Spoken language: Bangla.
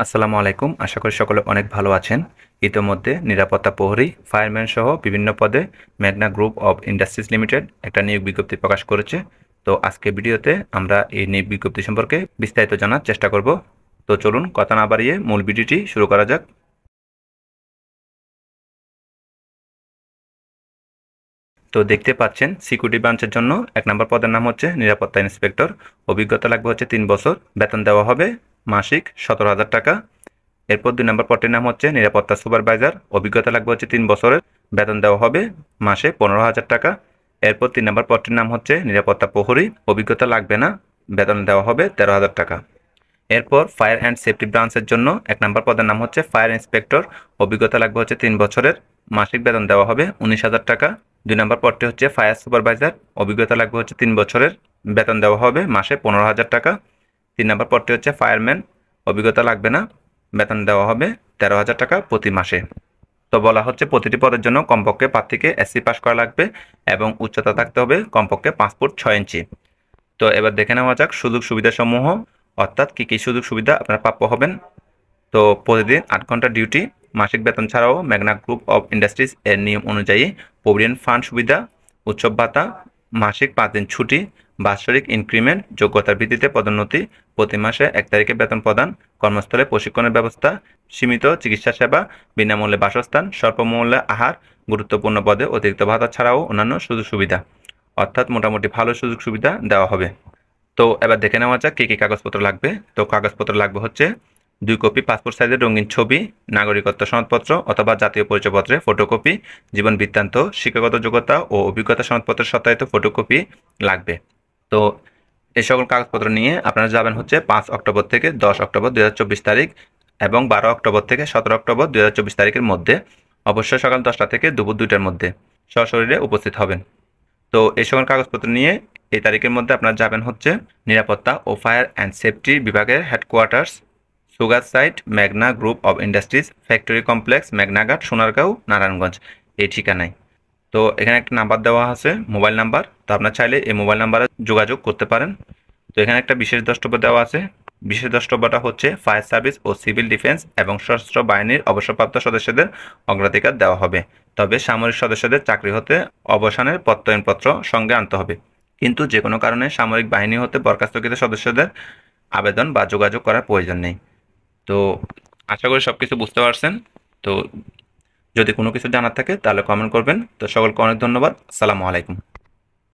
আসসালামু আলাইকুম। আশা করি সকলে অনেক ভালো আছেন। ইতোমধ্যে নিরাপত্তা প্রহরী, ফায়ারম্যান সহ বিভিন্ন পদে মেঘনা গ্রুপ অব ইন্ডাস্ট্রিজ লিমিটেড একটা নিয়োগ বিজ্ঞপ্তি প্রকাশ করেছে। তো আজকে ভিডিওতে আমরা এই নিয়োগ বিজ্ঞপ্তি সম্পর্কে বিস্তারিত জানার চেষ্টা করব। তো চলুন কথা না বাড়িয়ে মূল ভিডিওটি শুরু করা যাক। তো দেখতে পাচ্ছেন সিকিউরিটি ব্রাঞ্চের জন্য 1 নম্বর পদের নাম হচ্ছে নিরাপত্তা ইন্সপেক্টর। অভিজ্ঞতা লাগবে হচ্ছে 3 বছর। বেতন দেওয়া হবে মাসিক 17,000 টাকা। এরপর 2 নম্বর পদটির নাম হচ্ছে নিরাপত্তা সুপারভাইজার। অভিজ্ঞতা লাগবে হচ্ছে 3 বছরের। বেতন দেওয়া হবে মাসে 15,000 টাকা। এরপর 3 নম্বর পদটির নাম হচ্ছে নিরাপত্তা প্রহরী। অভিজ্ঞতা লাগবে না, বেতন দেওয়া হবে 13,000 টাকা। এরপর ফায়ার অ্যান্ড সেফটি ব্রাঞ্চের জন্য 1 নম্বর পদের নাম হচ্ছে ফায়ার ইন্সপেক্টর। অভিজ্ঞতা লাগবে হচ্ছে 3 বছরের। মাসিক বেতন দেওয়া হবে 19,000 টাকা। 2 নম্বর পদটি হচ্ছে ফায়ার সুপারভাইজার। অভিজ্ঞতা লাগবে হচ্ছে 3 বছরের। বেতন দেওয়া হবে মাসে 15,000 টাকা। 3 নম্বর পদটি হচ্ছে ফায়ারম্যান। অভিজ্ঞতা লাগবে না, বেতন দেওয়া হবে 13,000 টাকা প্রতি মাসে। তো বলা হচ্ছে প্রতিটি পদের জন্য কমপক্ষে প্রার্থীকে এসসি পাস করা লাগবে এবং উচ্চতা থাকতে হবে কমপক্ষে 5 ফুট 6 ইঞ্চি। তো এবার দেখে নেওয়া যাক সুযোগ সুবিধাসমূহ, অর্থাৎ কী কী সুযোগ সুবিধা আপনারা প্রাপ্য হবেন। তো প্রতিদিন 8 ঘন্টা ডিউটি, মাসিক বেতন ছাড়াও মেঘনা গ্রুপ অফ ইন্ডাস্ট্রিজ এর নিয়ম অনুযায়ী প্রভিডেন্ট ফান্ড সুবিধা, উৎসব ভাতা, মাসিক 5 দিন ছুটি, বাৎসরিক ইনক্রিমেন্ট, যোগ্যতার ভিত্তিতে পদোন্নতি, প্রতি মাসে 1 তারিখে বেতন প্রদান, কর্মস্থলে প্রশিক্ষণের ব্যবস্থা, সীমিত চিকিৎসা সেবা, বিনামূল্যে বাসস্থান, স্বল্পমূল্যে আহার, গুরুত্বপূর্ণ পদে অতিরিক্ত ভাতা ছাড়াও অন্যান্য সুযোগ সুবিধা, অর্থাৎ মোটামুটি ভালো সুযোগ সুবিধা দেওয়া হবে। তো এবার দেখে নেওয়া যাক কী কী কাগজপত্র লাগবে। তো কাগজপত্র লাগবে হচ্ছে 2 কপি পাসপোর্ট সাইজের রঙিন ছবি, নাগরিকত্ব সনদপত্র অথবা জাতীয় পরিচয়পত্রের ফটোকপি, জীবন বৃত্তান্ত, শিক্ষাগত যোগ্যতা ও অভিজ্ঞতা সনদপত্রের সত্যায়িত ফটোকপি লাগবে। তো এই সকল কাগজপত্র নিয়ে আপনারা যাবেন হচ্ছে 5 অক্টোবর থেকে 10 অক্টোবর 2024 তারিখ এবং 12 অক্টোবর থেকে 17 অক্টোবর 2024 তারিখের মধ্যে, অবশ্যই সকাল 10টা থেকে দুপুর 2টার মধ্যে সশরীরে উপস্থিত হবেন। তো এই সকল কাগজপত্র নিয়ে এই তারিখের মধ্যে আপনারা যাবেন হচ্ছে নিরাপত্তা ও ফায়ার অ্যান্ড সেফটি বিভাগের হেডকোয়ার্টার্স, সুগার সাইট, মেঘনা group of industries, factory complex, মেঘনাঘাট, Sonargaon, Narayanganj, এই ঠিকানায়। তো এখানে একটা নাম্বার দেওয়া আছে, মোবাইল নাম্বার। তো আপনার চাইলে এই মোবাইল নাম্বারে যোগাযোগ করতে পারেন। তো এখানে একটা বিশেষ দ্রষ্টব্য দেওয়া আছে। বিশেষ দ্রষ্টব্যটা হচ্ছে ফায়ার সার্ভিস ও সিভিল ডিফেন্স এবং সশস্ত্র বাহিনীর অবসরপ্রাপ্ত সদস্যদের অগ্রাধিকার দেওয়া হবে। তবে সামরিক সদস্যদের চাকরি হতে অবসানের প্রত্যয়নপত্র সঙ্গে আনতে হবে। কিন্তু যে কোনো কারণে সামরিক বাহিনী হতে বরখাস্তকৃত সদস্যদের আবেদন বা যোগাযোগ করার প্রয়োজন নেই। তো আশা করি সব কিছু বুঝতে পারছেন। তো যদি কোনো কিছু জানার থাকে তাহলে কমেন্ট করবেন। তো সকলকে অনেক ধন্যবাদ। আসসালামু আলাইকুম।